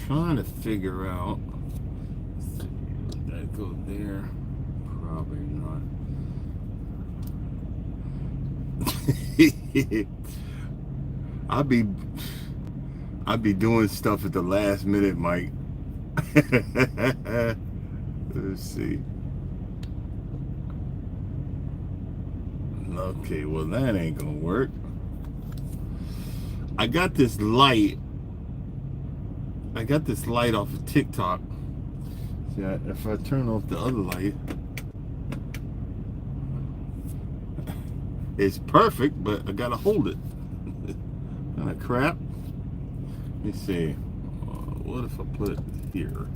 trying to figure out. Let's see, would that go there? Probably not. I'll be doing stuff at the last minute, Mike. Let's see. Okay, well that ain't gonna work. I got this light. Off of TikTok. See, if I turn off the other light, it's perfect, but I gotta hold it. Kind of crap. Let me see. What if I put it here?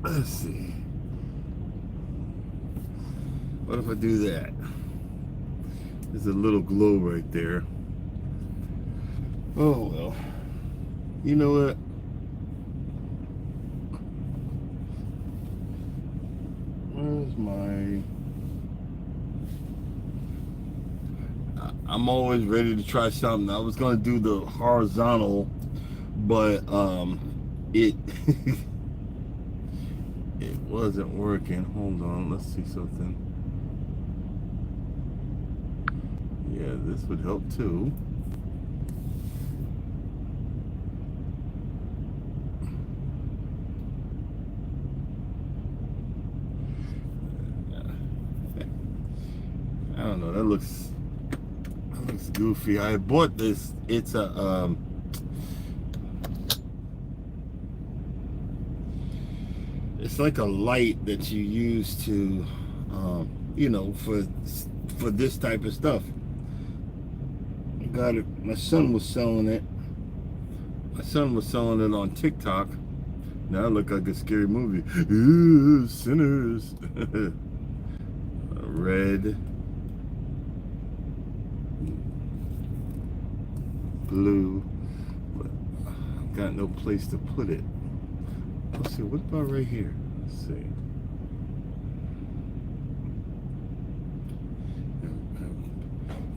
Let's see. What if I do that? There's a little glow right there. Oh well. You know what? Where's my... I'm always ready to try something. I was gonna do the horizontal, but it it wasn't working. Hold on, let's see something. Yeah, this would help too. I don't know, that looks goofy. I bought this. It's a it's like a light that you use to you know, for this type of stuff. I got it. My son was selling it. On TikTok. Now I look like a scary movie. Ooh, sinners. Red, blue, but I've got no place to put it. Let's see, what about right here? Let's see.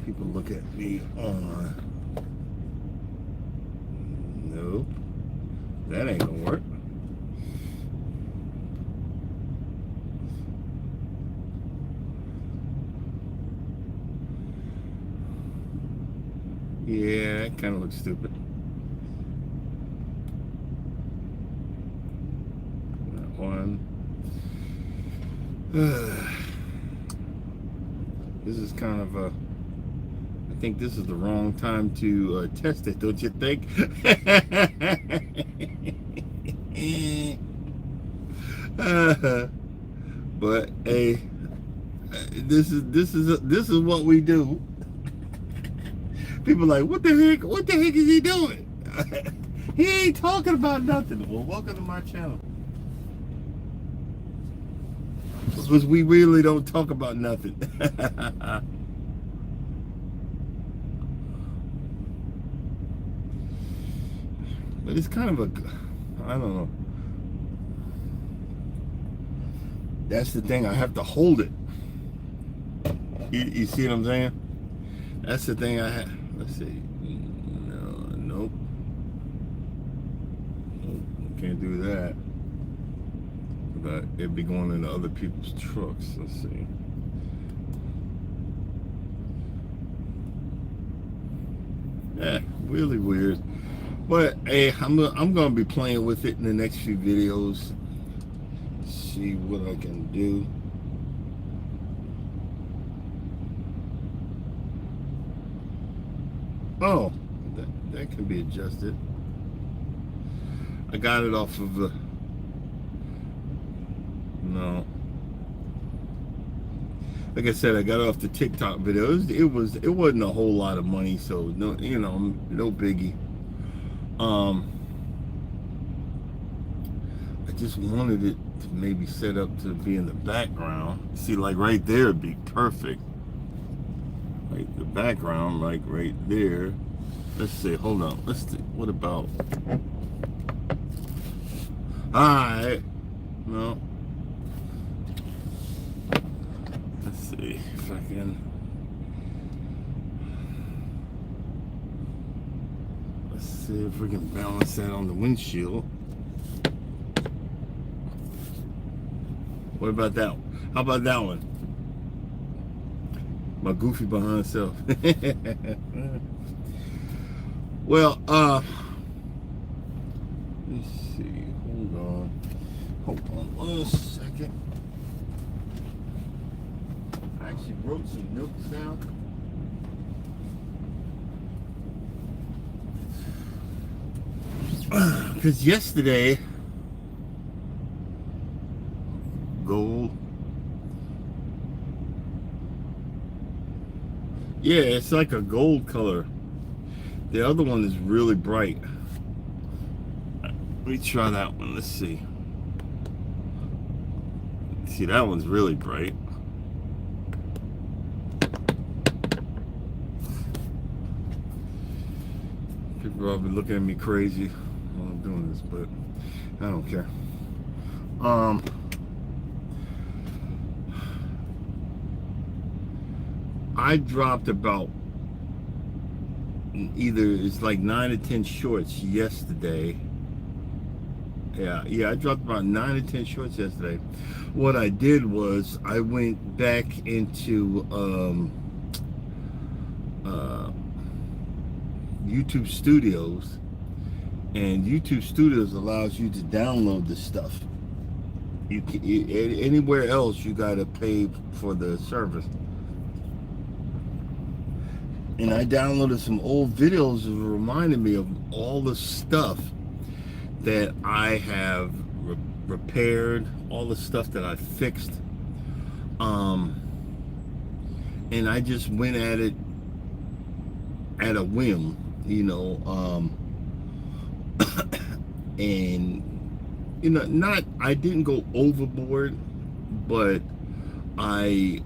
People look at me on. Nope, that ain't gonna work. Yeah, that kind of looks stupid. That one. This is kind of a... I think this is the wrong time to test it, don't you think? But hey, this is what we do. People are like, what the heck? What the heck is he doing? He ain't talking about nothing. Well, welcome to my channel. Because we really don't talk about nothing. But it's kind of a, I don't know. That's the thing. I have to hold it. You see what I'm saying? That's the thing I have. Let's see. No, nope. Can't do that. But it'd be going into other people's trucks. Let's see. Yeah, really weird. But hey, I'm gonna be playing with it in the next few videos. See what I can do. Oh, that can be adjusted. I got it off of the... No. Like I said, I got it off the TikTok videos. It wasn't a whole lot of money, so no, you know, no biggie. I just wanted it to maybe set up to be in the background. See, like right there would be perfect. Like the background, like right there. Let's see, hold on. Let's see, what about... Alright. No. Let's see if I can... Let's see if we can balance that on the windshield. What about that one? How about that one? My goofy behind self. Well, let's see. Hold on 1 second. I actually wrote some notes down. Because yesterday, gold. Yeah, it's like a gold color. The other one is really bright. Let me try that one. Let's see. See, that one's really bright. People are probably looking at me crazy while I'm doing this, but I don't care. I dropped about it's like 9 to 10 shorts yesterday. Yeah, I dropped about 9 to 10 shorts yesterday. What I did was I went back into YouTube Studios, and YouTube Studios allows you to download this stuff. Anywhere else you gotta pay for the service. And I downloaded some old videos that reminded me of all the stuff that I have repaired, all the stuff that I fixed. And I just went at it at a whim, you know. And, you know, I didn't go overboard, but I,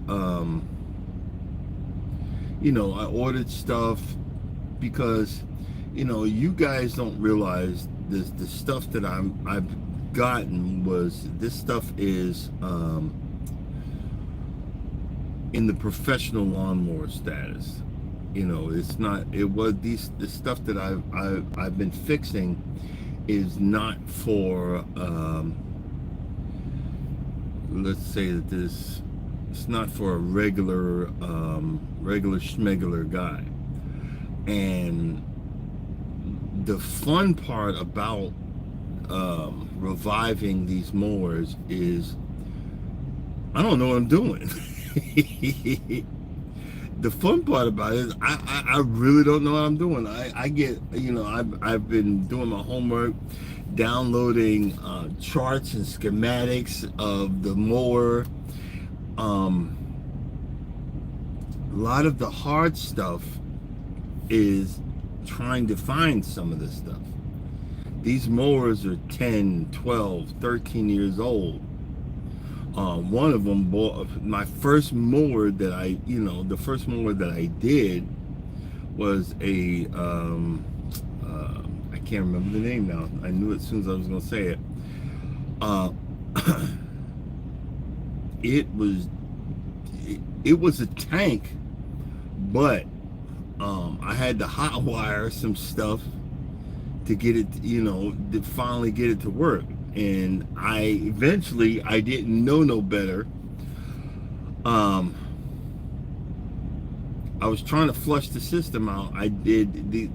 you know, I ordered stuff because, you know, you guys don't realize this. The stuff that I've gotten was, this stuff is in the professional lawnmower status. You know, it's not. It was the stuff that I've been fixing is not for. Let's say that this. It's not for a regular schmegular guy. And the fun part about reviving these mowers is I don't know what I'm doing. The fun part about it is I really don't know what I'm doing. I get, you know, I've been doing my homework, downloading charts and schematics of the mower. A lot of the hard stuff is trying to find some of this stuff. These mowers are 10, 12, 13 years old. One of them, my first mower that the first mower that I did was a, I can't remember the name now. I knew it as soon as I was going to say it. It was a tank, but I had to hot wire some stuff to get it, you know, to finally get it to work. And I didn't know no better. I was trying to flush the system out. I did the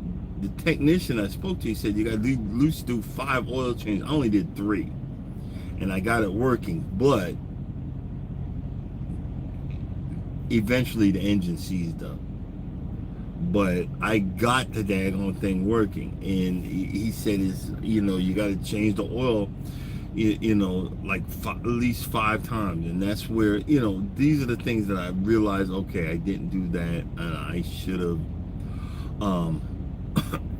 technician I spoke to, he said you got to at least do 5 oil changes. I only did 3, and I got it working, but eventually the engine seized up. But I got the daggone thing working, and he said, you know, you got to change the oil, you know, like at least 5 times. And that's where, you know, these are the things that I realized, okay, I didn't do that, and I should have.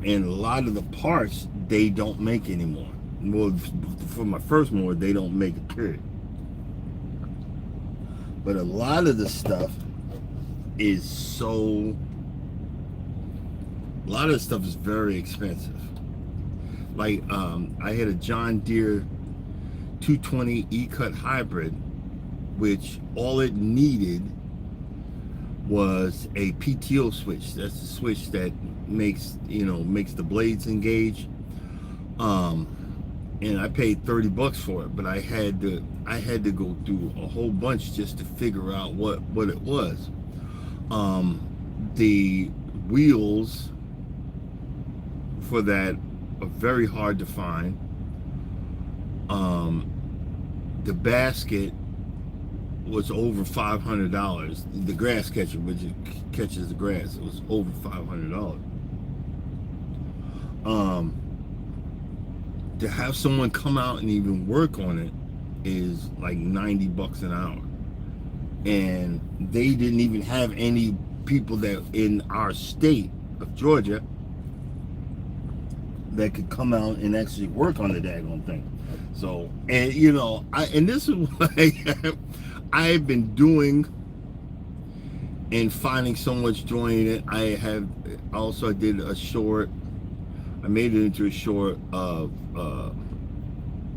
And a lot of the parts they don't make anymore. Well, for my first mower, they don't make it, period. But a lot of the stuff is so. A lot of the stuff is very expensive. Like I had a John Deere 220 E-Cut hybrid, which all it needed was a PTO switch. That's the switch that makes the blades engage. Um, and I paid $30 for it, but I had to go through a whole bunch just to figure out what it was. The wheels for that are very hard to find. The basket was over $500. The grass catcher, which catches the grass, it was over $500. To have someone come out and even work on it is like $90 an hour, and they didn't even have any people that in our state of Georgia that could come out and actually work on the daggone thing. So, and this is what I've been doing and finding so much joy in it. I did a short. I made it into a short of a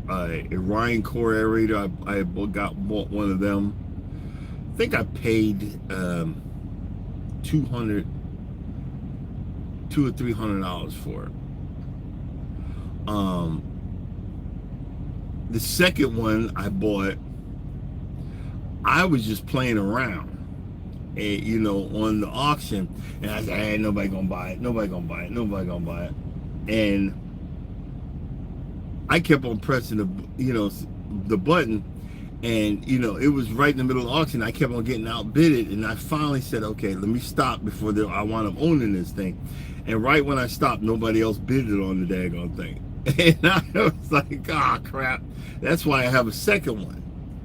Ryan core aerator. I bought one of them. I think I paid $200 or $300 for it. The second one I bought, I was just playing around, and on the auction, and I said, "Hey, nobody gonna buy it. Nobody gonna buy it. Nobody gonna buy it." And I kept on pressing the button, and it was right in the middle of the auction. I kept on getting outbidded, and I finally said, "Okay, let me stop before I wind up owning this thing." And right when I stopped, nobody else bidded on the daggone thing, and I was like, "Ah, crap!" That's why I have a second one,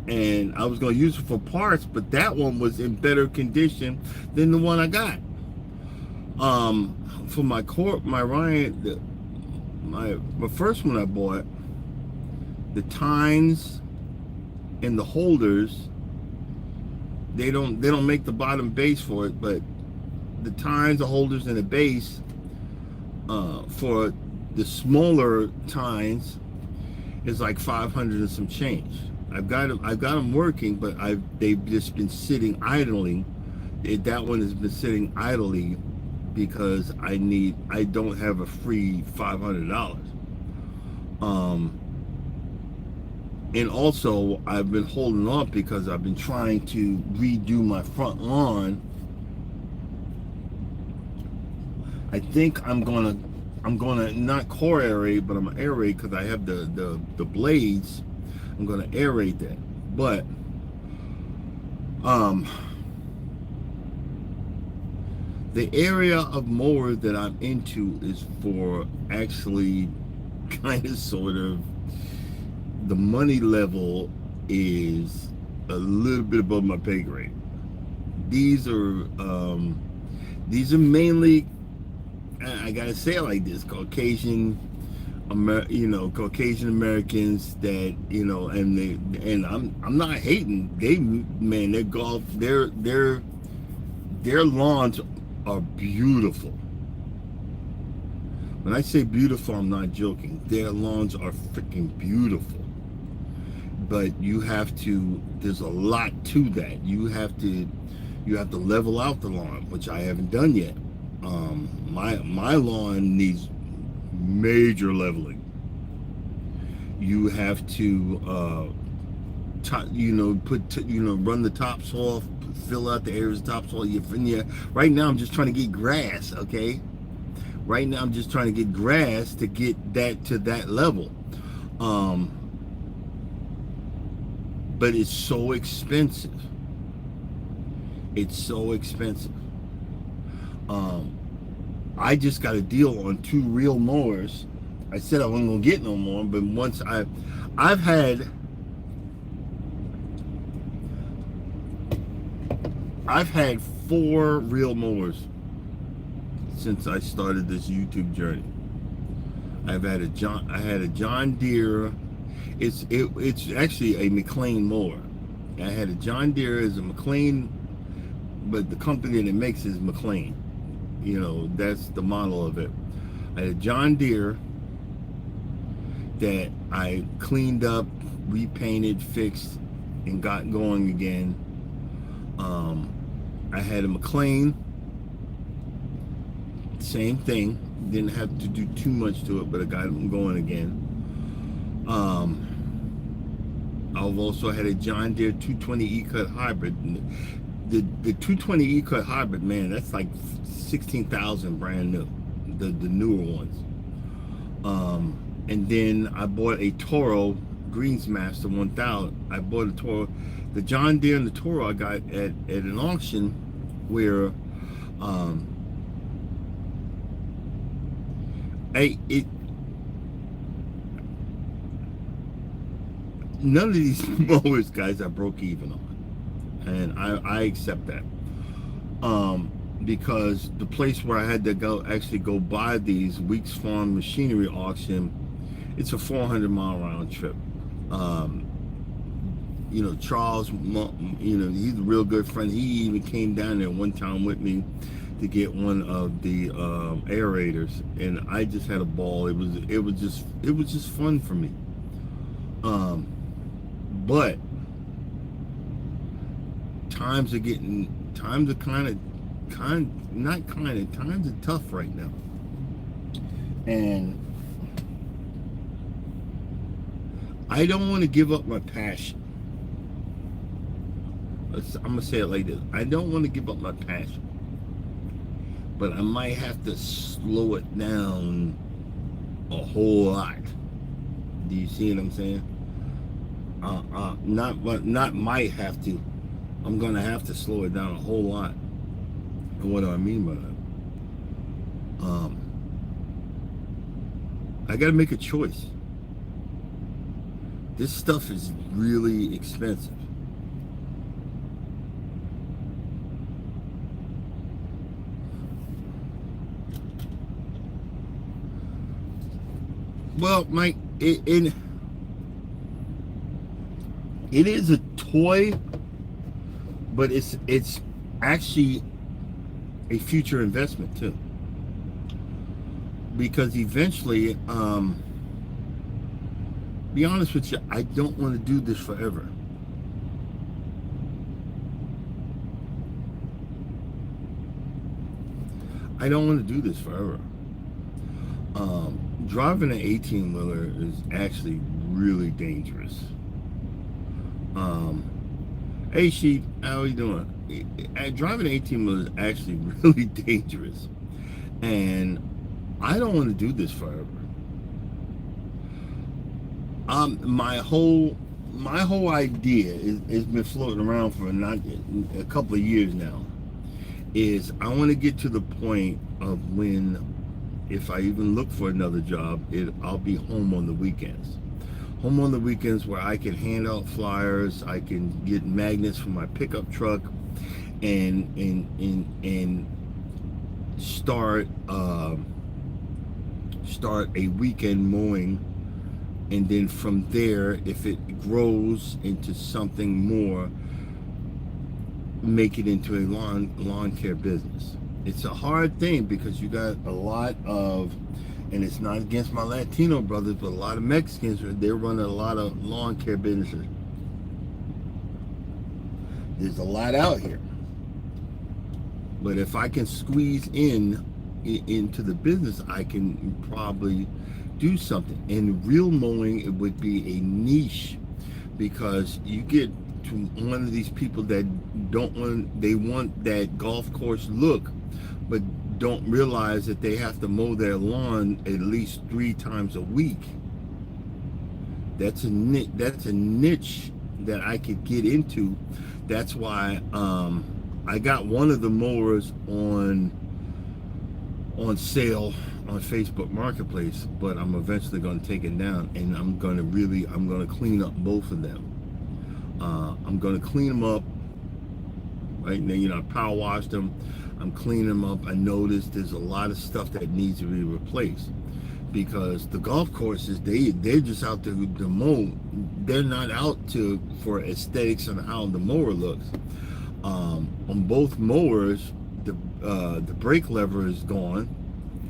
and I was gonna use it for parts, but that one was in better condition than the one I got. For my Ryan, my first one I bought, the tines and the holders, they don't make the bottom base for it, but the tines, the holders, and the base for the smaller tines is like 500 and some change. I've got them working, but they've just been sitting idling. That one has been sitting idly because I don't have a free $500. And also I've been holding off because I've been trying to redo my front lawn. I think I'm gonna not core aerate, but I'm gonna aerate because I have the blades. I'm gonna aerate that, but the area of mower that I'm into is for actually kind of sort of the money level is a little bit above my pay grade. These are mainly, I gotta say it like this, Caucasian Americans that and I'm not hating. Their golf, their lawns are beautiful. When I say beautiful, I'm not joking. Their lawns are freaking beautiful. But there's a lot to that. You have to level out the lawn, which I haven't done yet. My lawn needs major leveling. You have to run the topsoil, fill out the areas of topsoil. Right now I'm just trying to get grass, okay? Right now I'm just trying to get grass to get that to that level. But it's so expensive. It's so expensive. I just got a deal on 2 real mowers. I said I wasn't gonna get no more, but once I've had 4 real mowers since I started this YouTube journey. I had a John Deere. It's actually a McLean mower. I had a John Deere as a McLean, but the company that makes it is McLean. That's the model of it. I had a John Deere that I cleaned up, repainted, fixed, and got going again. I had a McLean, same thing. Didn't have to do too much to it, but I got them going again. I've also had a John Deere 220 E-Cut hybrid. The 220 E-Cut hybrid, man, that's like 16,000 brand new. The newer ones. And then I bought a Toro Greensmaster 1000. I bought a Toro. The John Deere and the Toro I got at an auction where none of these mowers, guys, I broke even on, and I accept that. Because the place where I had to go buy these, Weeks Farm Machinery auction, it's a 400-mile round trip. You know, Charles, you know, he's a real good friend. He even came down there one time with me to get one of the aerators, and I just had a ball. It was just fun for me. But times are tough right now, and I don't want to give up my passion. I'm gonna say it like this: I don't want to give up my passion, but I might have to slow it down a whole lot. Do you see what I'm saying? Not might have to. I'm gonna have to slow it down a whole lot. And what do I mean by that? I gotta make a choice. This stuff is really expensive. Well, Mike, it is a toy, but it's actually a future investment too. Because eventually, be honest with you, I don't want to do this forever. I don't want to do this forever. Driving an 18-wheeler is actually really dangerous. Hey Sheep, how are you doing? Driving an 18-wheeler is actually really dangerous, and I don't want to do this forever. My whole idea has been floating around for a couple of years now. Is I want to get to the point of when, if I even look for another job, I'll be home on the weekends. Home on the weekends where I can hand out flyers, I can get magnets for my pickup truck, and start a weekend mowing, and then from there, if it grows into something more, make it into a lawn care business. It's a hard thing because you got a lot of, and it's not against my Latino brothers, but a lot of Mexicans, they're running a lot of lawn care businesses. There's a lot out here. But if I can squeeze into the business, I can probably do something. And real mowing, it would be a niche, because you get to one of these people that they want that golf course look, but don't realize that they have to mow their lawn at least 3 times a week. That's a niche that I could get into. That's why I got one of the mowers on sale on Facebook Marketplace, but I'm eventually going to take it down, and I'm going to clean up both of them. I'm going to clean them up. Right now, I power washed them. I'm cleaning them up. I noticed there's a lot of stuff that needs to be replaced, because the golf courses, they're just out there to mow. They're not out for aesthetics and how the mower looks. On both mowers, the brake lever is gone,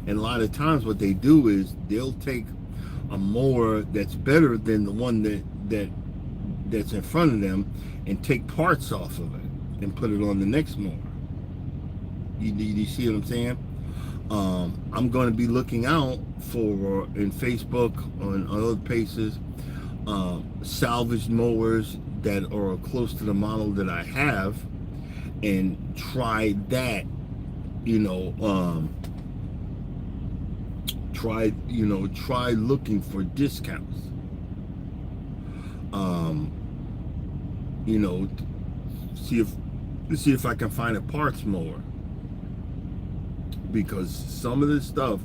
and a lot of times what they do is they'll take a mower that's better than the one that's in front of them and take parts off of it and put it on the next mower. You see what I'm saying? I'm going to be looking out for in Facebook on other places, salvaged mowers that are close to the model that I have, and try that. You know, try looking for discounts. Um, you know, see if I can find a parts mower, because some of this stuff,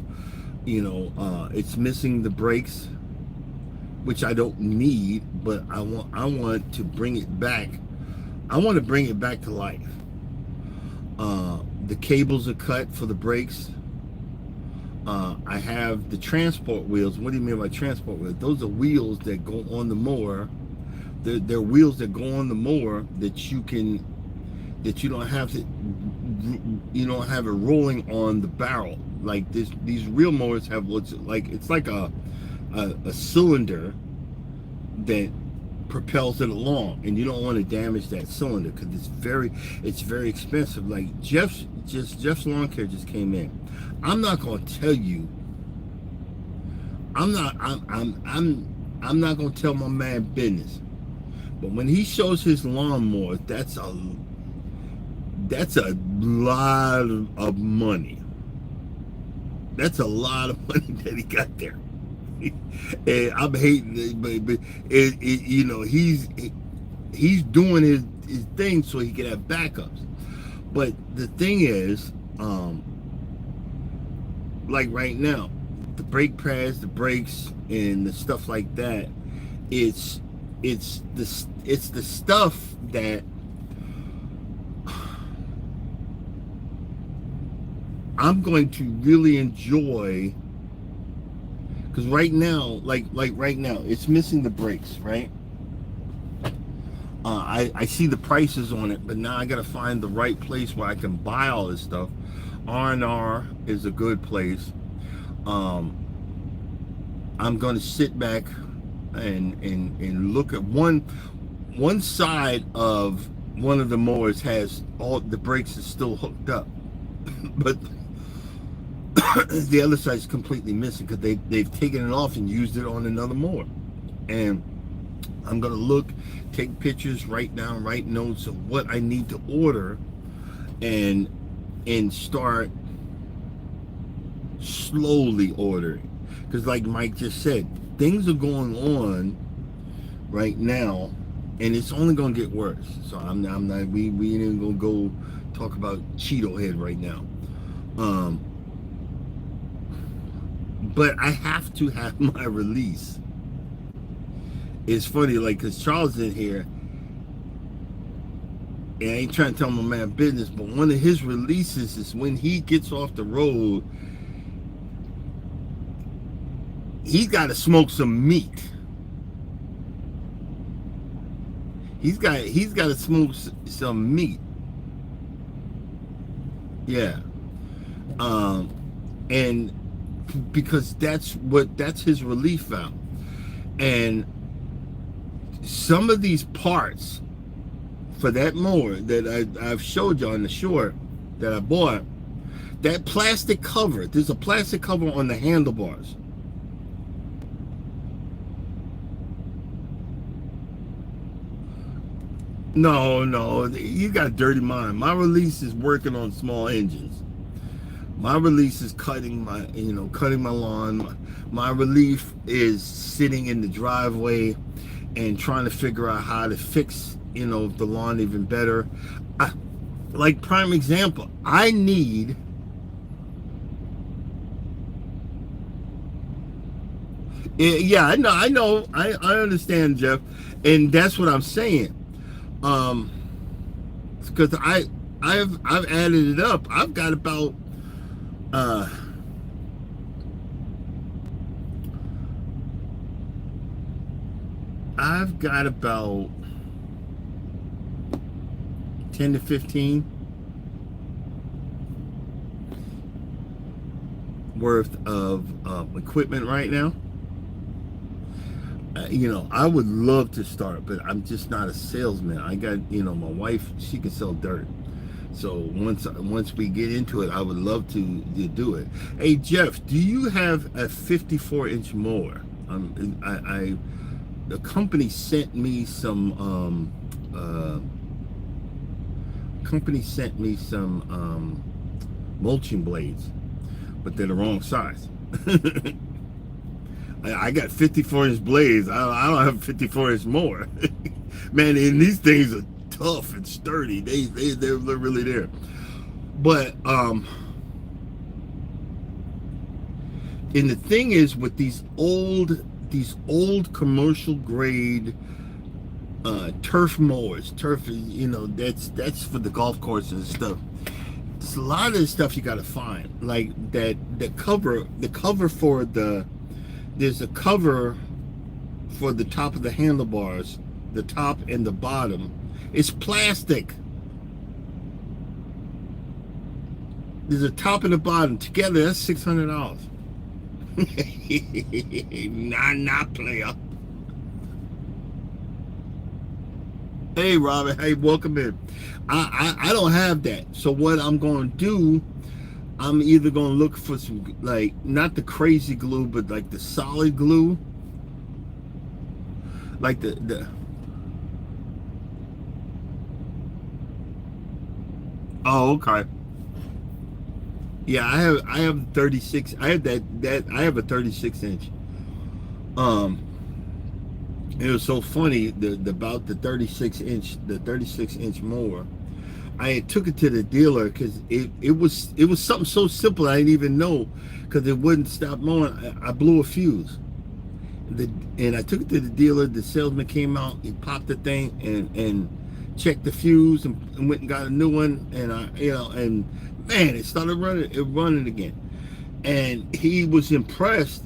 it's missing the brakes, which I don't need, but I want to bring it back. I want to bring it back to life. The cables are cut for the brakes. I have the transport wheels. What do you mean by transport wheels? Those are wheels that go on the mower. They're wheels that go on the mower that you don't have to, you don't have it rolling on the barrel like this. These real mowers have what's like, it's like a cylinder that propels it along, and you don't want to damage that cylinder because it's very expensive. Like Jeff's lawn care just came in. I'm not going to tell you. I'm not going to tell my man business. But when he shows his lawnmower, that's a lot of money. That's a lot of money that he got there. And I'm hating it, but he's doing his thing so he can have backups. But the thing is, like right now, the brake pads, the brakes, and the stuff like that, it's the stuff that I'm going to really enjoy. Because right now, like right now, it's missing the brakes, right? I see the prices on it, but now I got to find the right place where I can buy all this stuff. R&R is a good place. I'm going to sit back and look at one side of one of the mowers has all the brakes is still hooked up, but the other side is completely missing because they've taken it off and used it on another mower. And I'm gonna look, take pictures, write notes of what I need to order, and start slowly ordering. Because like Mike just said, things are going on right now, and it's only gonna get worse. So I'm not. We ain't gonna go talk about Cheeto Head right now. But I have to have my release. It's funny, like, because Charles in here, and I ain't trying to tell my man business, but one of his releases is when he gets off the road, he's got to smoke some meat. He's got to smoke some meat. Yeah. And because that's his relief valve. And some of these parts for that mower that I've showed you on the short that I bought, that plastic cover, there's a plastic cover on the handlebars. No, you got a dirty mind. My release is working on small engines. My release is cutting my lawn. My relief is sitting in the driveway and trying to figure out how to fix, the lawn even better. Like prime example, I need yeah, I know. I understand, Jeff. And that's what I'm saying. Because I've added it up. I've got about I've got about 10 to 15 worth of equipment right now. I would love to start, but I'm just not a salesman. I got, my wife, she can sell dirt. So once we get into it, I would love to do it. Hey Jeff, do you have a 54-inch mower? I the company sent me some mulching blades, but they're the wrong size. I got 54-inch blades. I don't have a 54-inch mower. Man, and these things are tough and sturdy. They're really there. But and the thing is, with these old commercial grade turf mowers, that's for the golf courses and stuff. There's a lot of this stuff you got to find, like the cover for there's a cover for the top of the handlebars, the top and the bottom. It's plastic. There's a top and a bottom together. That's $600. Not player. Hey Robert, hey, welcome in. I don't have that. So what I'm going to do, I'm either going to look for some, like, not the crazy glue, but like the solid glue, like the oh, okay. Yeah, I have 36. I have that I have a 36-inch. Um, it was so funny about the 36-inch mower. I took it to the dealer because it was something so simple I didn't even know, because it wouldn't stop mowing. I blew a fuse. And I took it to the dealer. The salesman came out. He popped the thing and checked the fuse and went and got a new one. And and man, it started running again. And he was impressed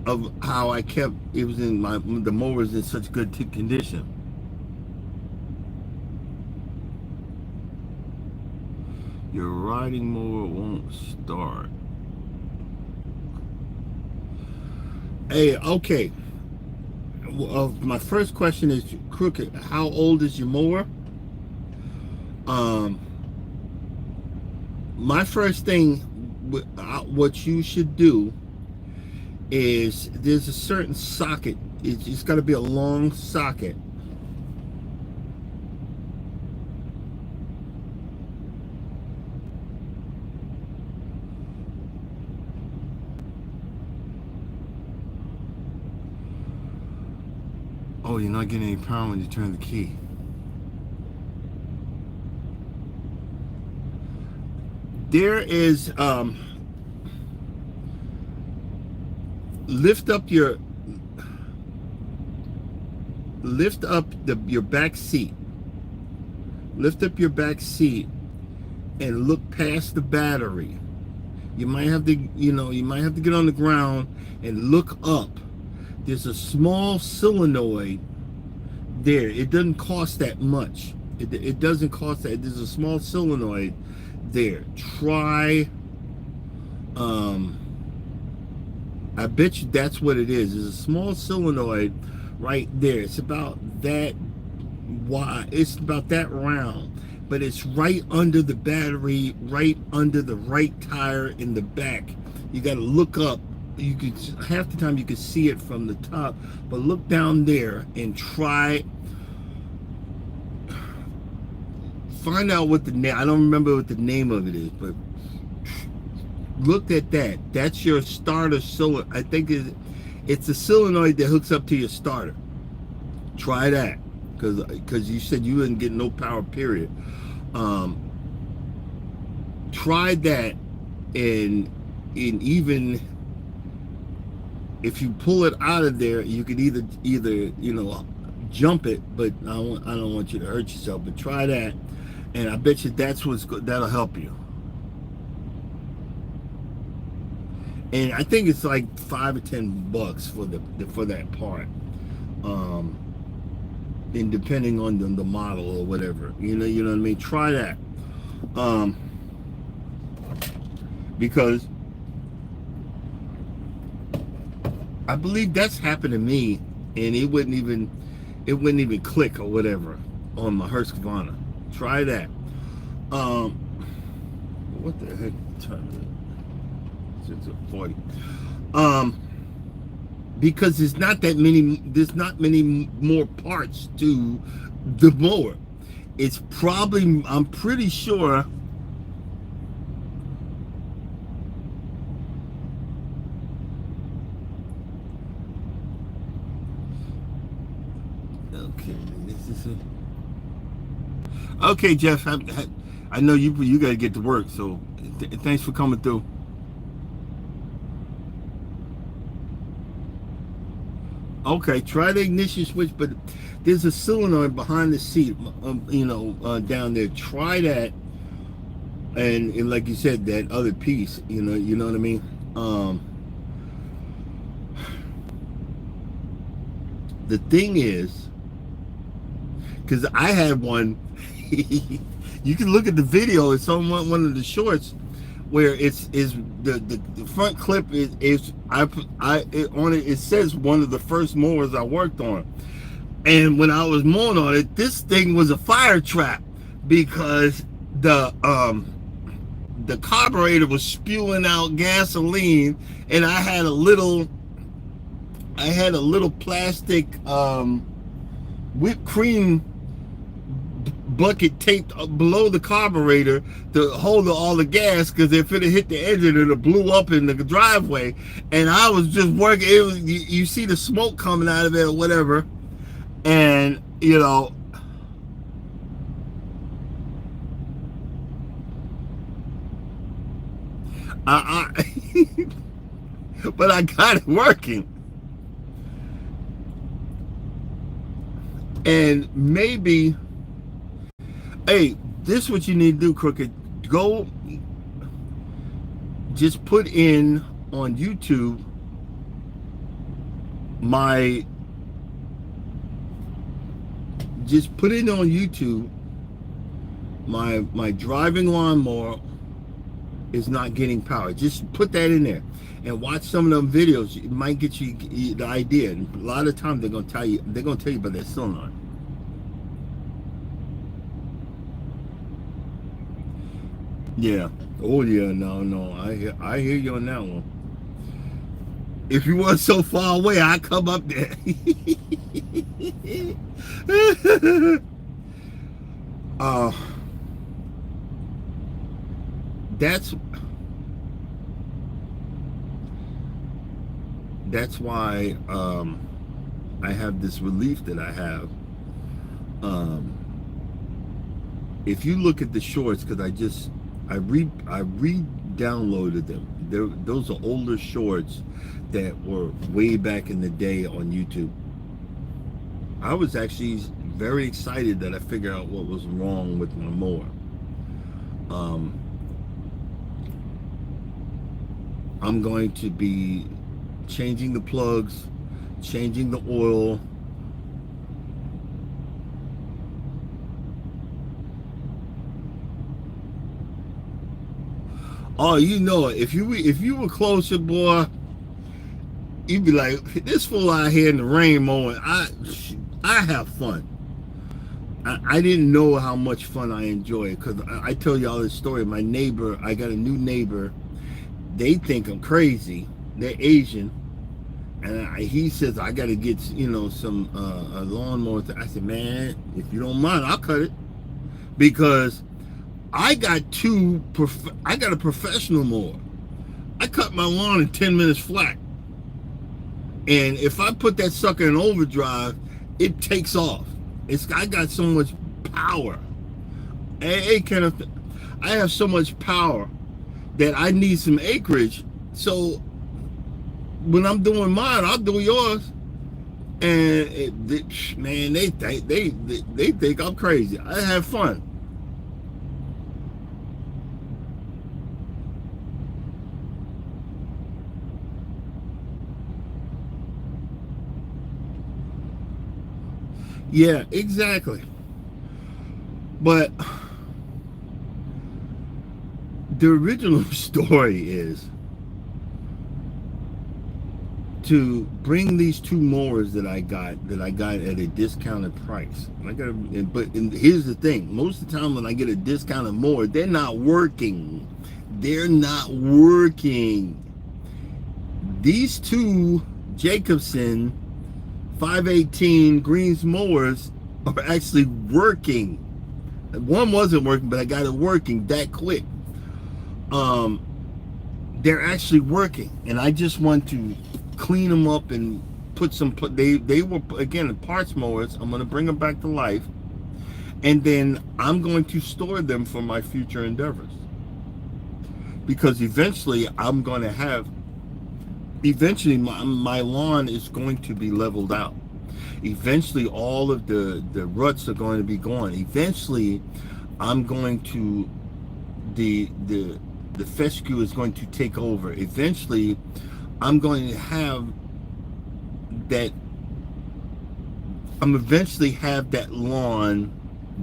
of how I kept it was in the mower was in such good condition. Your riding mower won't start. Hey, okay. My first question is, Crooked, how old is your mower? My first thing, what you should do is, there's a certain socket. It's got to be a long socket. Oh, you're not getting any power when you turn the key. There is lift up your back seat. Lift up your back seat and look past the battery. You might have to get on the ground and look up. There's a small solenoid there. It doesn't cost that much. It doesn't cost that. There's a small solenoid there. Try. I bet you that's what it is. There's a small solenoid right there. It's about that wide. It's about that round, but it's right under the battery, right under the right tire in the back. You got to look up. You could, half the time you could see it from the top, but look down there and try. Find out what the name. I don't remember what the name of it is, but look at that. That's your starter solenoid. I think it's a solenoid that hooks up to your starter. Try that, because you said you wouldn't get no power, period. Try that, and even if you pull it out of there, you could either jump it, but I don't want you to hurt yourself. But try that, and I bet you that'll help you. And I think it's like $5 or $10 for that part, and depending on the model or whatever, you know what I mean. Try that, because I believe that's happened to me, and it wouldn't even click or whatever on my Husqvarna. Try that. Um, what the heck time is it? It's 40. Um, because there's not many more parts to the mower. It's probably, I'm pretty sure, okay, this is it. Okay, Jeff, I know you got to get to work, so thanks for coming through. Okay, try the ignition switch, but there's a solenoid behind the seat, down there. Try that, and like you said, that other piece, you know what I mean. The thing is, because I had one, you can look at the video. It's on one of the shorts where the front clip is on it. It says one of the first mowers I worked on. And when I was mowing on it, this thing was a fire trap because the carburetor was spewing out gasoline, and I had a little plastic whipped cream bucket taped below the carburetor to hold all the gas, because if it had hit the engine, it would have blew up in the driveway. And I was just working. It was, you see the smoke coming out of it or whatever, and I but I got it working. And maybe, hey, this is what you need to do, Crooked. Go, just put in on YouTube my driving lawnmower is not getting power. Just put that in there and watch some of them videos. It might get you the idea. And a lot of times they're gonna tell you about that solenoid. Yeah. Oh yeah. No. I hear you on that one. If you weren't so far away, I'd come up there. uh, that's why I have this relief that I have. If you look at the shorts, because I re-downloaded them. Those are older shorts that were way back in the day on YouTube. I was actually very excited that I figured out what was wrong with my mower. I'm going to be changing the plugs, changing the oil. Oh, if you were closer, boy, you'd be like, this fool out here in the rain mowing. I have fun. I didn't know how much fun I enjoy, because I tell y'all this story. My neighbor, I got a new neighbor. They think I'm crazy. They're Asian, and he says I got to get some a lawnmower. I said, man, if you don't mind, I'll cut it, because I got a professional mower. I cut my lawn in 10 minutes flat. And if I put that sucker in overdrive, it takes off. I got so much power. Hey, Kenneth, I have so much power that I need some acreage. So when I'm doing mine, I'll do yours. And man, they think I'm crazy. I have fun. Yeah, exactly. But the original story is, to bring these two mowers that I got at a discounted price. Here's the thing: most of the time when I get a discounted mower, they're not working. They're not working. These two Jacobson 518 Greens mowers are actually working. One wasn't working, but I got it working that quick. They're actually working, and I just want to clean them up and put some. They were, again, parts mowers. I'm going to bring them back to life, and then I'm going to store them for my future endeavors, because eventually I'm going to have. Eventually, my lawn is going to be leveled out. Eventually, all of the ruts are going to be gone. Eventually, I'm going to the fescue is going to take over. Eventually, I'm going to have that. I'm eventually have that lawn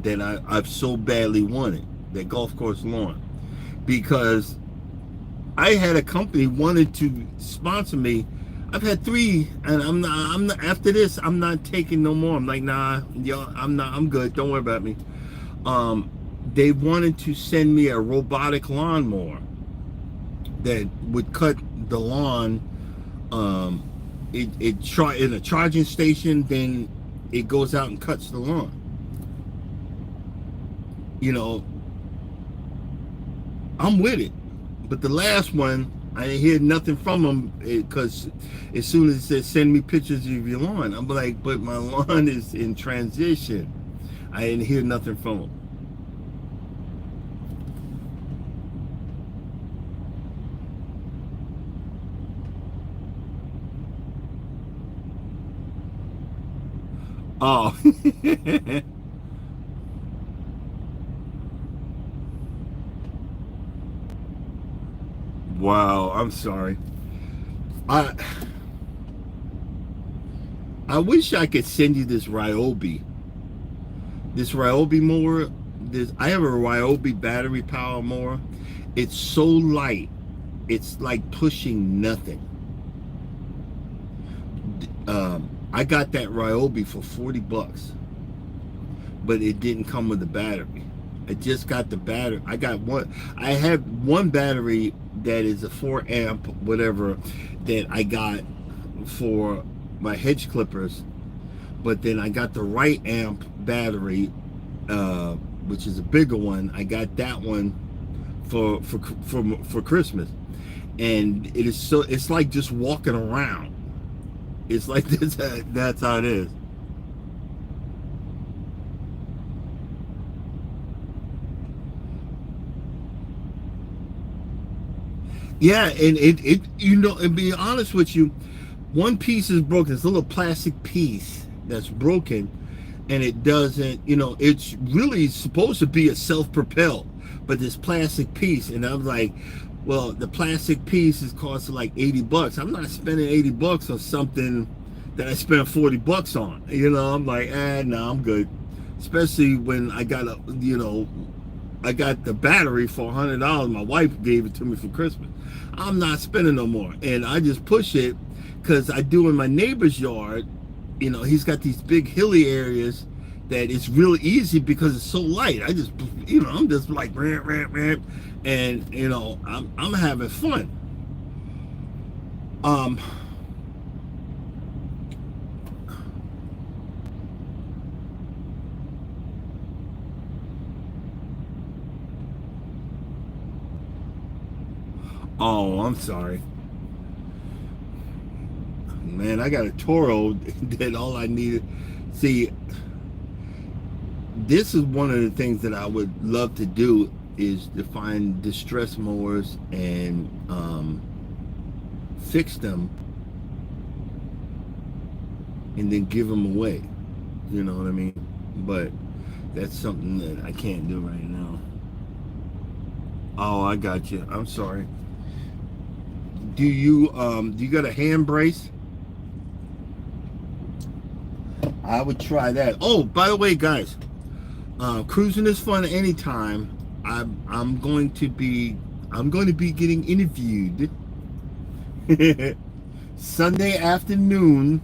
that I've so badly wanted, that golf course lawn, because I had a company wanted to sponsor me. I've had 3, and I'm not after this. I'm not taking no more. I'm like, nah, yo, I'm good. Don't worry about me. They wanted to send me a robotic lawnmower that would cut the lawn. In a charging station, then it goes out and cuts the lawn. You know, I'm with it. But the last one, I didn't hear nothing from them, because as soon as it said send me pictures of your lawn, I'm like, but my lawn is in transition. I didn't hear nothing from them. Oh. Wow, I'm sorry. I wish I could send you this Ryobi. This Ryobi mower. I have a Ryobi battery power mower. It's so light. It's like pushing nothing. I got that Ryobi for $40, but it didn't come with a battery. I just got the battery. I have one battery that is a 4 amp whatever that I got for my hedge clippers, but then I got the right amp battery, which is a bigger one. I got that one for Christmas, and it is so, it's like just walking around. It's like this. That's how it is. Yeah, and it you know, and be honest with you, one piece is broken. It's a little plastic piece that's broken, and it doesn't, you know, it's really supposed to be a self-propel, but this plastic piece, and I'm like, well, the plastic piece is costing like $80. I'm not spending $80 on something that I spent $40 on. You know, I'm like, no, I'm good. Especially when I got I got the battery for $100. My wife gave it to me for Christmas. I'm not spending no more, and I just push it, because I do in my neighbor's yard. You know, he's got these big hilly areas that it's really easy because it's so light. I just, you know, I'm just like ramp, ramp, ramp, and you know, I'm having fun. Oh, I'm sorry. Man, I got a Toro that all I needed. See, this is one of the things that I would love to do, is to find distress mowers and fix them and then give them away. You know what I mean? But that's something that I can't do right now. Oh, I got you. I'm sorry. Do you got a hand brace? I would try that. Oh, by the way, guys, cruising is fun anytime. I'm going to be getting interviewed. Sunday afternoon.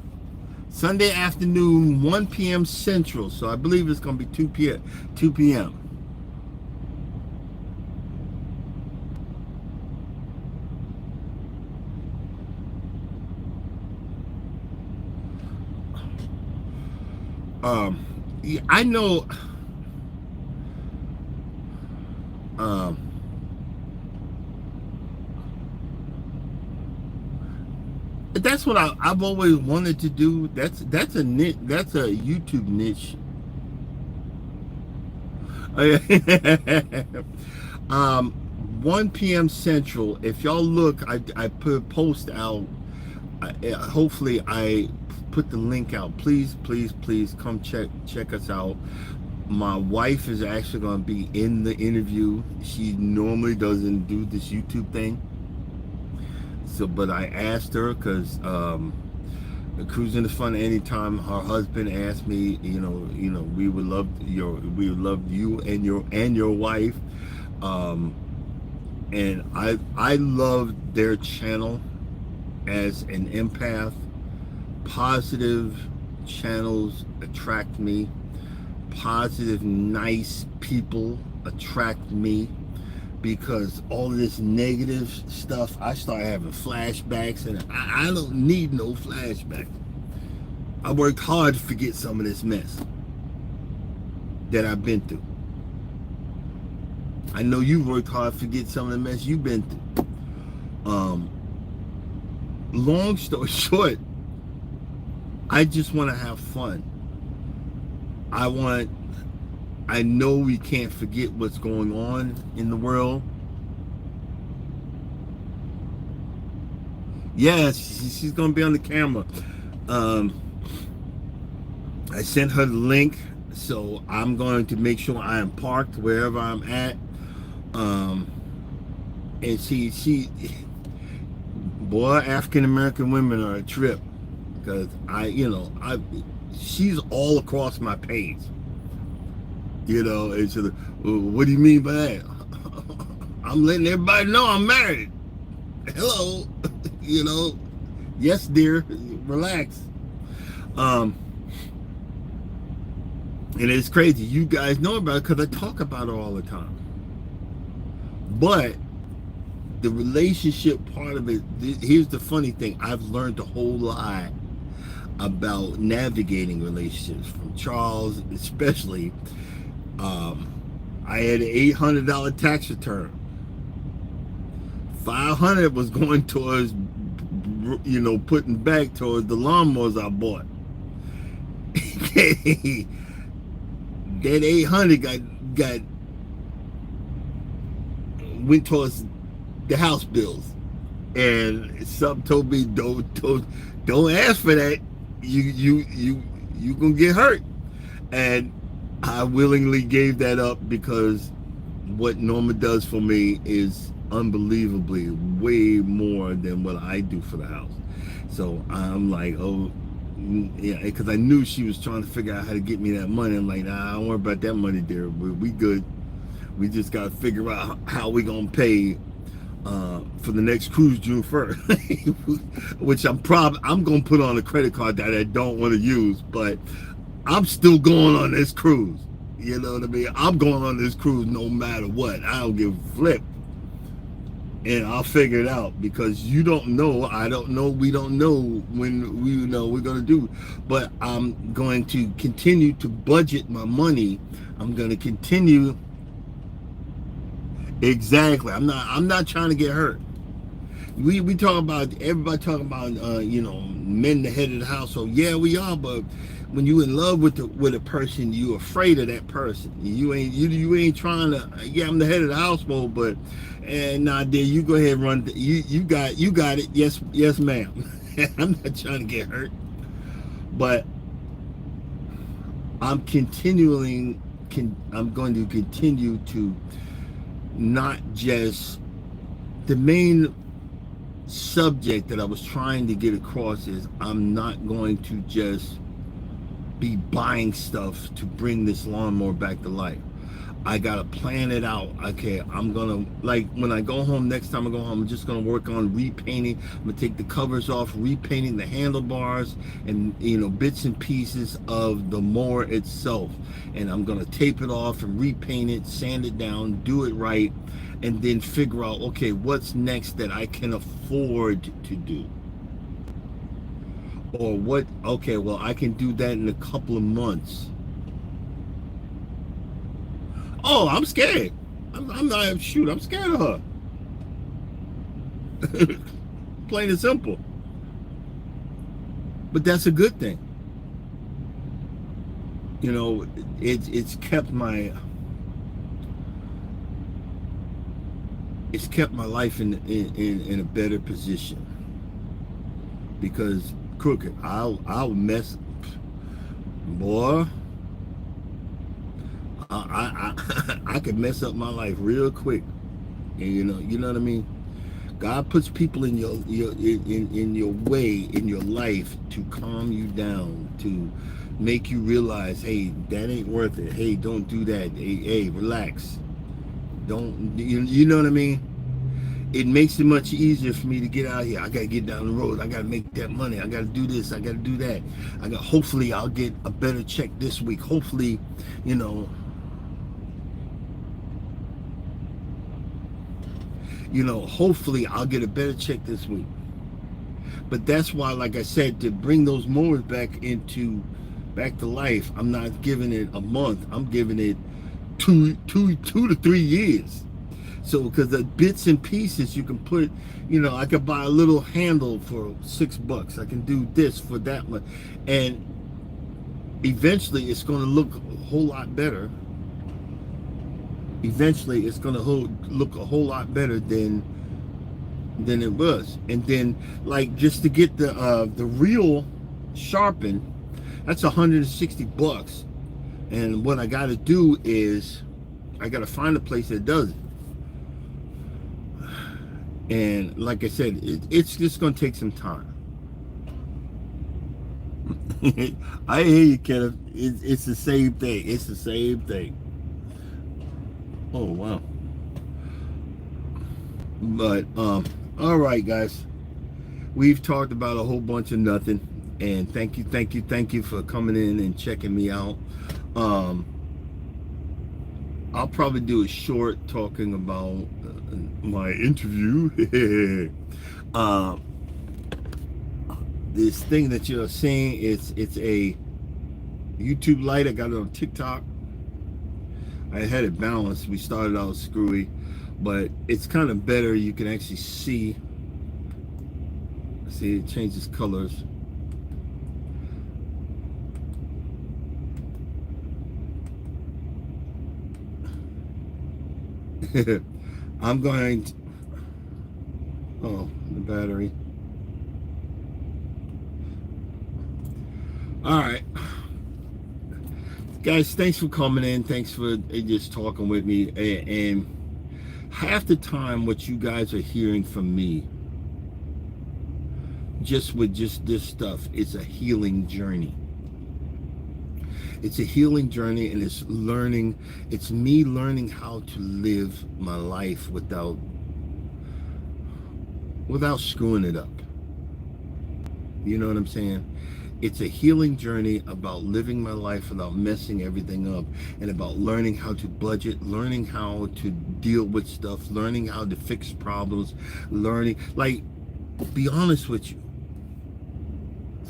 Sunday afternoon, 1 p.m. Central. So I believe it's going to be 2 p.m. 2 p.m. Yeah, I know. Um, that's what I've always wanted to do. That's a niche. That's a YouTube niche. um, 1 p.m. Central. If y'all look, I put a post out. Hopefully, I put the link out. Please, please, please come check us out. My wife is actually going to be in the interview. She normally doesn't do this YouTube thing. So, but I asked her because cruising is fun anytime. Her husband asked me, we would love you and your wife, and I love their channel as an empath. Positive channels attract me. Positive, nice people attract me. Because all of this negative stuff, I start having flashbacks, and I don't need no flashbacks. I worked hard to forget some of this mess that I've been through. I know you worked hard to forget some of the mess you've been through. Long story short, I just want to have fun. I know we can't forget what's going on in the world. Yes, she's going to be on the camera. I sent her the link, so I'm going to make sure I am parked wherever I'm at. And boy, African American women are a trip, because she's all across my page. And so, what do you mean by that? I'm letting everybody know I'm married. Hello. Yes, dear, relax. And it's crazy. You guys know about it because I talk about it all the time. But the relationship part of it, here's the funny thing. I've learned a whole lot about navigating relationships from Charles, especially. I had an $800 tax return. $500 was going towards, putting back towards the lawnmowers I bought. That 800 went towards the house bills, and something told me don't ask for that. You gonna get hurt, and I willingly gave that up because what Norma does for me is unbelievably way more than what I do for the house. So I'm like, oh, yeah, because I knew she was trying to figure out how to get me that money. I'm like, nah, I don't worry about that money, dear. We good. We just got to figure out how we gonna pay for the next cruise June 1st, which I'm gonna put on a credit card that I don't want to use, but I'm still going on this cruise. You know what I mean? I'm going on this cruise no matter what. I don't give a flip. And I'll figure it out, because you don't know, I don't know, we don't know when we're going to do. But I'm going to continue to budget my money. I'm going to continue. Exactly. I'm not trying to get hurt. We talk about, everybody talking about men the head of the household. Yeah, we are, but when you in love with a person, you afraid of that person. You ain't trying to. Yeah, I'm the head of the household, but nah, dear, you go ahead and run. You got it. Yes, ma'am. I'm not trying to get hurt, but I'm going to continue to not just the main subject that I was trying to get across is I'm not going to just be buying stuff to bring this lawnmower back to life. I gotta plan it out. Okay, I'm gonna, like, when I go home, next time I go home, I'm just gonna work on repainting. I'm gonna take the covers off, repainting the handlebars and, you know, bits and pieces of the mower itself. And I'm gonna tape it off and repaint it, sand it down, do it right, and then figure out, okay, what's next that I can afford to do. Or what, okay, well, I can do that in a couple of months. Oh, I'm scared. I'm not, shoot, I'm scared of her. Plain and simple. But that's a good thing. You know, it's kept my life in a better position. Because crooked, I'll mess, boy. I could mess up my life real quick, and you know what I mean. God puts people in in your way in your life to calm you down, to make you realize, hey, that ain't worth it. Hey, don't do that. Hey, relax. Don't, you know what I mean? It makes it much easier for me to get out here. I gotta get down the road. I gotta make that money. I gotta do this. I gotta do that. Hopefully I'll get a better check this week. Hopefully, you know. Hopefully I'll get a better check this week. But that's why, like I said, to bring those mowers back to life, I'm not giving it a month. I'm giving it two to 3 years. So, because the bits and pieces you can put, I could buy a little handle for $6. I can do this for that one, and eventually it's going to look a whole lot better. Eventually it's going to look a whole lot better than it was. And then, like, just to get the reel sharpened, that's $160. And what I got to do is I got to find a place that does it. And like I said, it's just going to take some time. I hear you, Kenneth. It's the same thing. It's the same thing. Oh, wow. But, all right, guys. We've talked about a whole bunch of nothing. And thank you for coming in and checking me out. I'll probably do a short talking about my interview. This thing that you're seeing, it's a YouTube light. I got it on TikTok. I had it balanced. We started out screwy, but it's kind of better. You can actually see it changes colors. I'm going to, oh, the battery. All right, guys, thanks for coming in. Thanks for just talking with me. And half the time what you guys are hearing from me, just with this stuff, it's a healing journey. It's a healing journey, and it's me learning how to live my life without screwing it up. You know what I'm saying? It's a healing journey about living my life without messing everything up, and about learning how to budget, learning how to deal with stuff, learning how to fix problems, learning, like, be honest with you.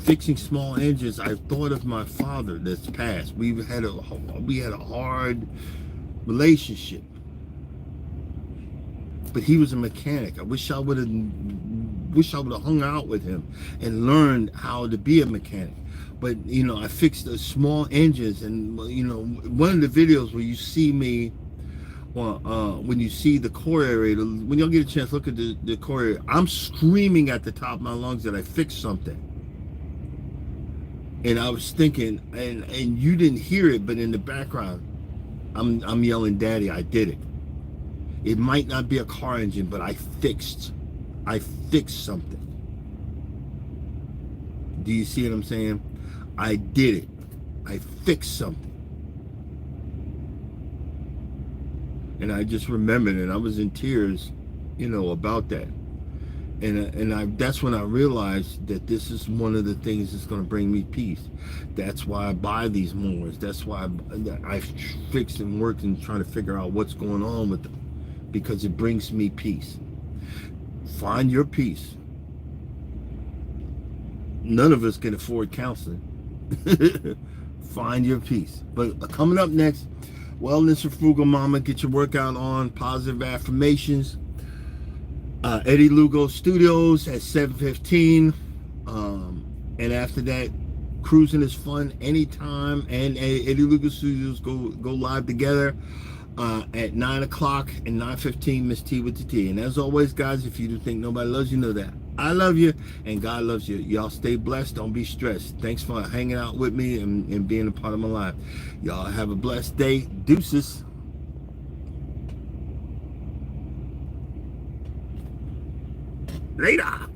Fixing small engines, I thought of my father that's passed. We had a hard relationship, but he was a mechanic. I wish I would have hung out with him and learned how to be a mechanic. But I fixed the small engines, and one of the videos where you see me, when you see the core aerator, when y'all get a chance, look at the core aerator. I'm screaming at the top of my lungs that I fixed something. And I was thinking, and you didn't hear it, but in the background, I'm yelling, "Daddy, I did it." It might not be a car engine, but I fixed something. Do you see what I'm saying? I did it. I fixed something. And I just remembered, and I was in tears, about that. And that's when I realized that this is one of the things that's going to bring me peace. That's why I buy these mowers. That's why I fixed and worked and trying to figure out what's going on with them, because it brings me peace. Find your peace. None of us can afford counseling. Find your peace. But coming up next, Wellness for Frugal Mama. Get your workout on. Positive affirmations. Eddie Lugo Studios at 7:15. And after that, cruising is fun anytime. And Eddie Lugo Studios go live together at 9 o'clock and 9:15. Miss T with the T. And as always, guys, if you do think nobody loves you, know that I love you and God loves you. Y'all stay blessed. Don't be stressed. Thanks for hanging out with me and being a part of my life. Y'all have a blessed day. Deuces. Later.